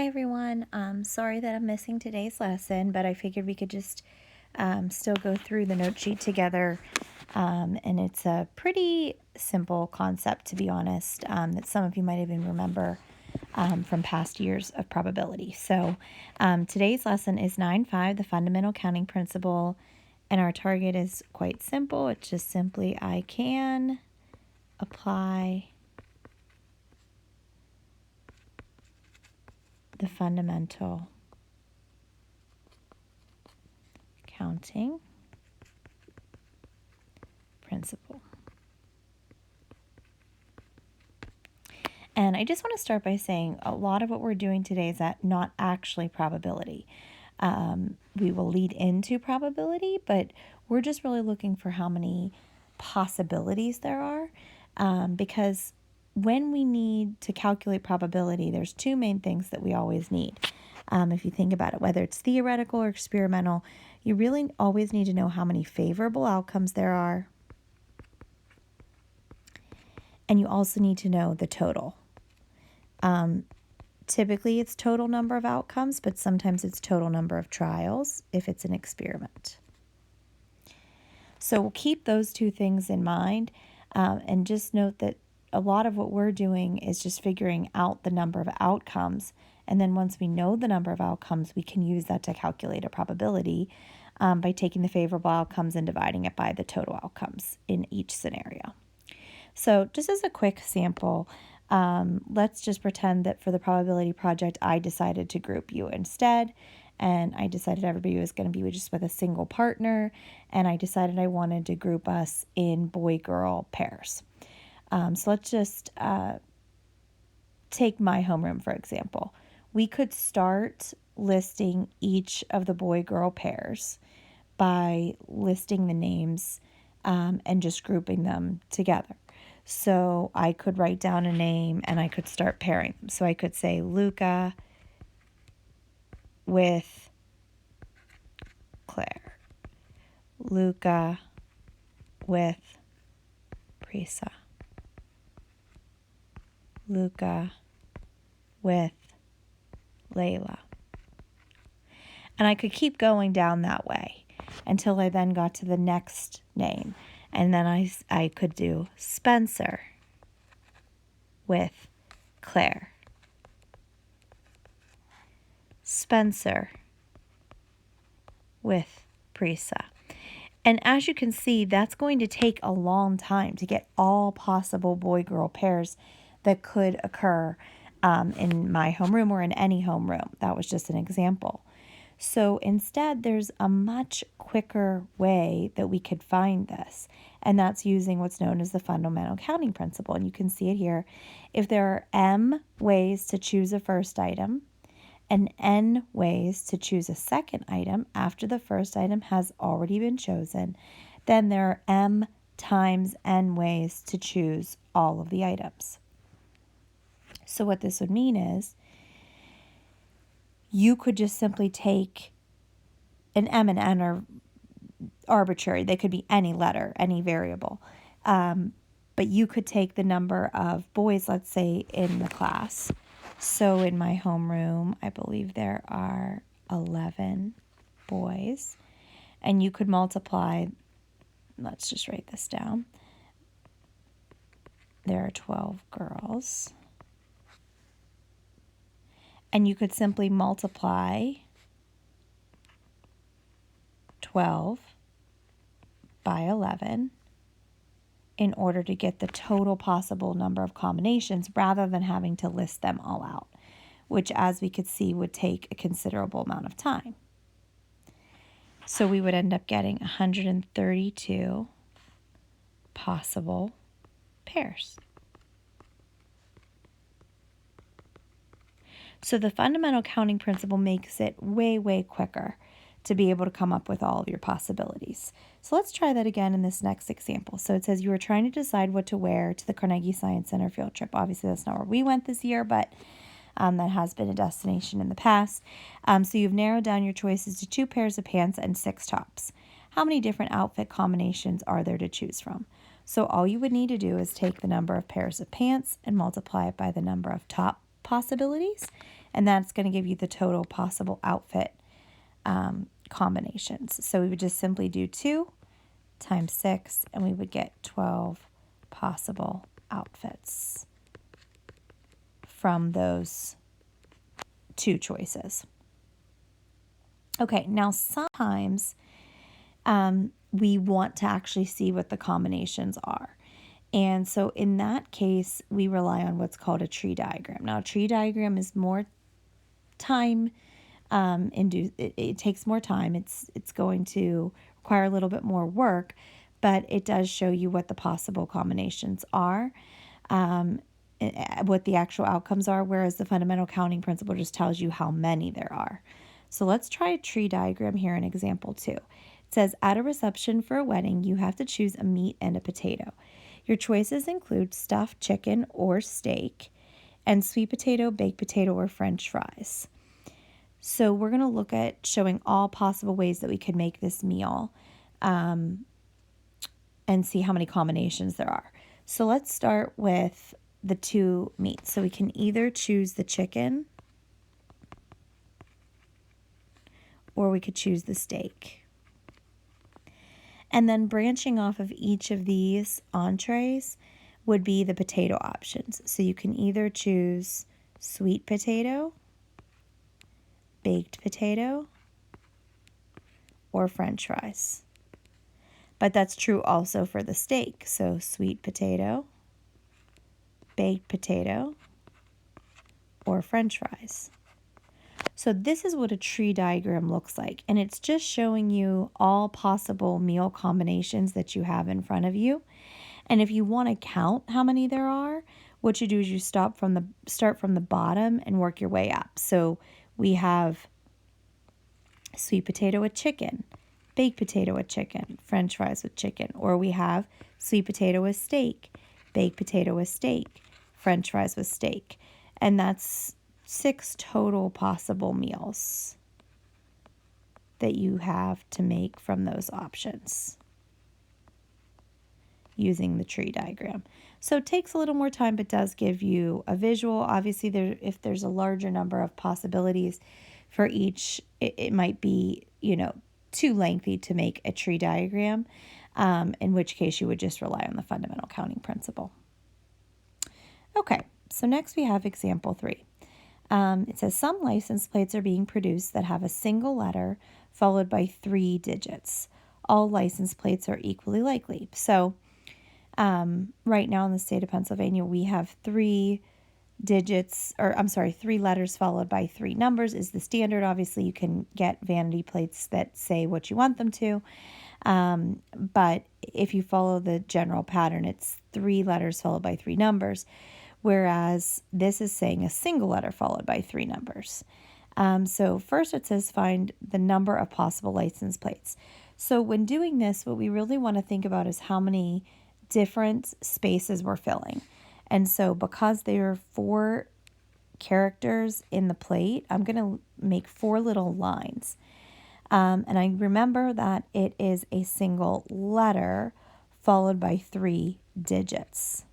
everyone. Sorry that I'm missing today's lesson, but I figured we could just still go through the note sheet together. And it's a pretty simple concept, to be honest, that some of you might even remember from past years of probability. So today's lesson is 9.5, the fundamental counting principle. And our target is quite simple. It's just simply I can apply the fundamental counting principle. And I just want to start by saying a lot of what we're doing today is not actually probability. We will lead into probability, but we're just really looking for how many possibilities there are, because when we need to calculate probability, there's two main things that we always need. If you think about it, whether it's theoretical or experimental, you really always need to know how many favorable outcomes there are. And you also need to know the total. Typically, it's total number of outcomes, but sometimes it's total number of trials if it's an experiment. So we'll keep those two things in mind, and just note that a lot of what we're doing is just figuring out the number of outcomes. And then once we know the number of outcomes, we can use that to calculate a probability by taking the favorable outcomes and dividing it by the total outcomes in each scenario. So just as a quick sample, let's just pretend that for the probability project, I decided to group you instead, and I decided everybody was going to be just with a single partner, and I decided I wanted to group us in boy-girl pairs. So let's just take my homeroom, for example. We could start listing each of the boy-girl pairs by listing the names and just grouping them together. So I could write down a name and I could start pairing them. So I could say Luca with Claire, Luca with Prisa, Luca with Layla. And I could keep going down that way until I then got to the next name. And then I could do Spencer with Claire, Spencer with Prisa. And as you can see, that's going to take a long time to get all possible boy-girl pairs that could occur in my homeroom or in any homeroom. That was just an example. So instead, there's a much quicker way that we could find this, and that's using what's known as the fundamental counting principle. And you can see it here. If there are m ways to choose a first item and n ways to choose a second item after the first item has already been chosen, then there are m times n ways to choose all of the items. So what this would mean is you could just simply take an m and n are arbitrary. They could be any letter, any variable. But you could take the number of boys, let's say, in the class. So in my homeroom, I believe there are 11 boys. And you could multiply, let's just write this down. There are 12 girls. And you could simply multiply 12 by 11 in order to get the total possible number of combinations rather than having to list them all out, which, as we could see, would take a considerable amount of time. So we would end up getting 132 possible pairs. So the fundamental counting principle makes it way, way quicker to be able to come up with all of your possibilities. So let's try that again in this next example. So it says you were trying to decide what to wear to the Carnegie Science Center field trip. Obviously, that's not where we went this year, but that has been a destination in the past. So you've narrowed down your choices to 2 pairs of pants and 6 tops. How many different outfit combinations are there to choose from? So all you would need to do is take the number of pairs of pants and multiply it by the number of top possibilities, and that's going to give you the total possible outfit combinations. So we would just simply do 2 times 6, and we would get 12 possible outfits from those 2 choices. Okay, now sometimes we want to actually see what the combinations are. And so in that case, we rely on what's called a tree diagram. Now, a tree diagram is more time it takes more time. It's going to require a little bit more work, but it does show you what the possible combinations are, what the actual outcomes are, whereas the fundamental counting principle just tells you how many there are. So let's try a tree diagram here in example 2. It says, at a reception for a wedding, you have to choose a meat and a potato. Your choices include stuffed chicken or steak, and sweet potato, baked potato, or French fries. So we're going to look at showing all possible ways that we could make this meal and see how many combinations there are. So let's start with the 2 meats. So we can either choose the chicken or we could choose the steak. And then branching off of each of these entrees would be the potato options. So you can either choose sweet potato, baked potato, or French fries. But that's true also for the steak. So sweet potato, baked potato, or French fries. So this is what a tree diagram looks like, and it's just showing you all possible meal combinations that you have in front of you. And if you want to count how many there are, what you do is you start from the bottom and work your way up. So we have sweet potato with chicken, baked potato with chicken, French fries with chicken, or we have sweet potato with steak, baked potato with steak, French fries with steak. And that's 6 total possible meals that you have to make from those options using the tree diagram. So it takes a little more time, but does give you a visual. Obviously, if there's a larger number of possibilities for each, it might be, too lengthy to make a tree diagram, in which case you would just rely on the fundamental counting principle. Okay, so next we have example 3. It says some license plates are being produced that have a single letter followed by 3 digits. All license plates are equally likely. So right now in the state of Pennsylvania, we have 3 letters followed by 3 numbers is the standard. Obviously, you can get vanity plates that say what you want them to. But if you follow the general pattern, it's 3 letters followed by 3 numbers. Whereas this is saying a single letter followed by 3 numbers. So first it says find the number of possible license plates. So when doing this, what we really want to think about is how many different spaces we're filling. And so because there are 4 characters in the plate, I'm going to make 4 little lines. And I remember that it is a single letter followed by 3 digits,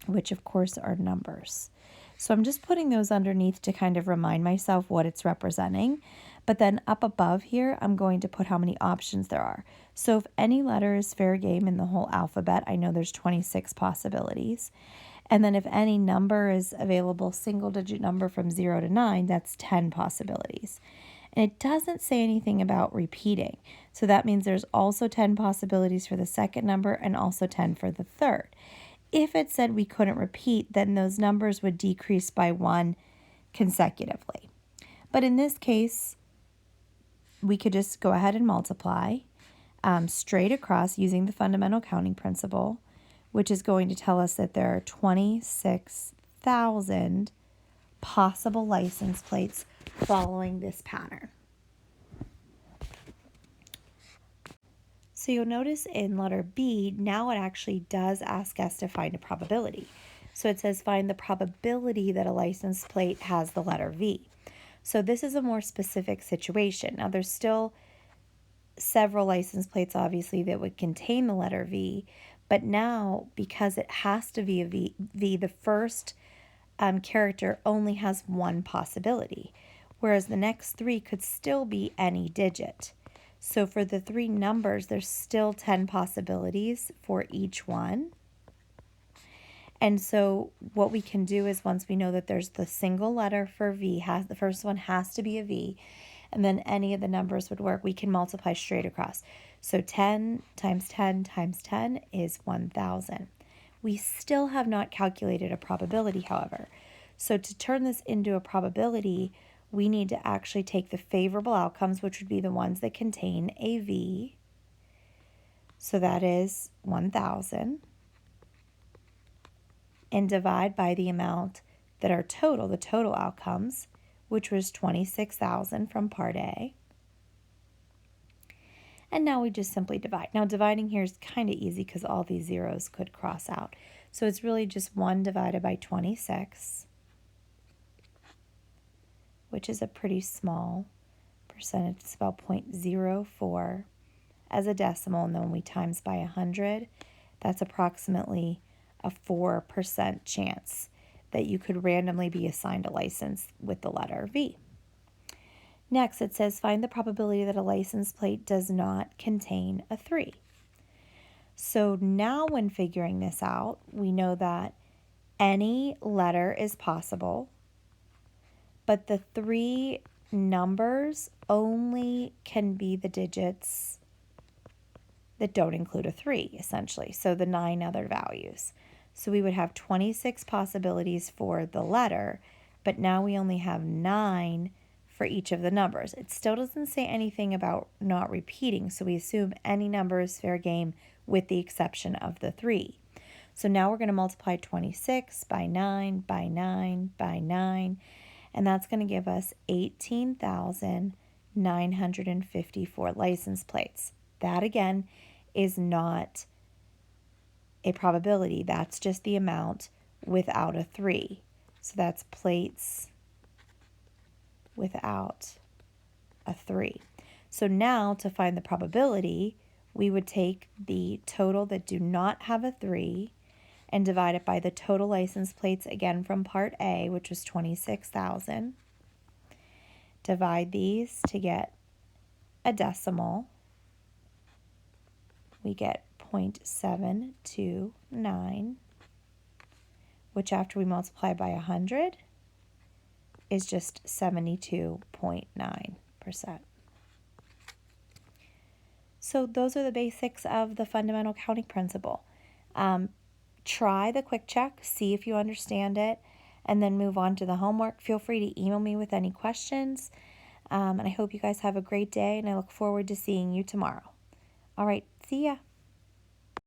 which of course are numbers. So I'm just putting those underneath to kind of remind myself what it's representing. But then up above here, I'm going to put how many options there are. So if any letter is fair game in the whole alphabet, I know there's 26 possibilities. And then if any number is available, single digit number from 0 to 9, that's 10 possibilities. And it doesn't say anything about repeating. So that means there's also 10 possibilities for the second number and also 10 for the third. If it said we couldn't repeat, then those numbers would decrease by 1 consecutively. But in this case, we could just go ahead and multiply straight across using the fundamental counting principle, which is going to tell us that there are 26,000 possible license plates following this pattern. So you'll notice in letter B, now it actually does ask us to find a probability. So it says find the probability that a license plate has the letter V. So this is a more specific situation. Now there's still several license plates obviously that would contain the letter V, but now because it has to be a V, the first character only has one possibility, whereas the next three could still be any digit. So for the three numbers, there's still 10 possibilities for each one. And so what we can do is, once we know that there's the single letter for V, the first one has to be a V, and then any of the numbers would work, we can multiply straight across. So 10 times 10 times 10 is 1,000. We still have not calculated a probability, however. So to turn this into a probability, we need to actually take the favorable outcomes, which would be the ones that contain a V. So that is 1,000. And divide by the amount that are total, the total outcomes, which was 26,000 from part A. And now we just simply divide. Now dividing here is kind of easy because all these zeros could cross out. So it's really just 1 divided by 26, which is a pretty small percentage. It's about 0.04 as a decimal. And then when we times by 100, that's approximately a 4% chance that you could randomly be assigned a license with the letter V. Next, it says find the probability that a license plate does not contain a 3. So now when figuring this out, we know that any letter is possible, but the 3 numbers only can be the digits that don't include a 3, essentially. So the 9 other values. So we would have 26 possibilities for the letter, but now we only have 9 for each of the numbers. It still doesn't say anything about not repeating, so we assume any number is fair game with the exception of the 3. So now we're going to multiply 26 by 9 by 9 by 9, and that's going to give us 18,954 license plates. That again is not a probability. That's just the amount without a 3. So that's plates without a 3. So now to find the probability, we would take the total that do not have a 3 and divide it by the total license plates, again from part A, which was 26,000. Divide these to get a decimal. We get 0.729, which after we multiply by 100 is just 72.9%. So those are the basics of the fundamental counting principle. Try the quick check, see if you understand it, and then move on to the homework. Feel free to email me with any questions. And I hope you guys have a great day, and I look forward to seeing you tomorrow. All right, see ya.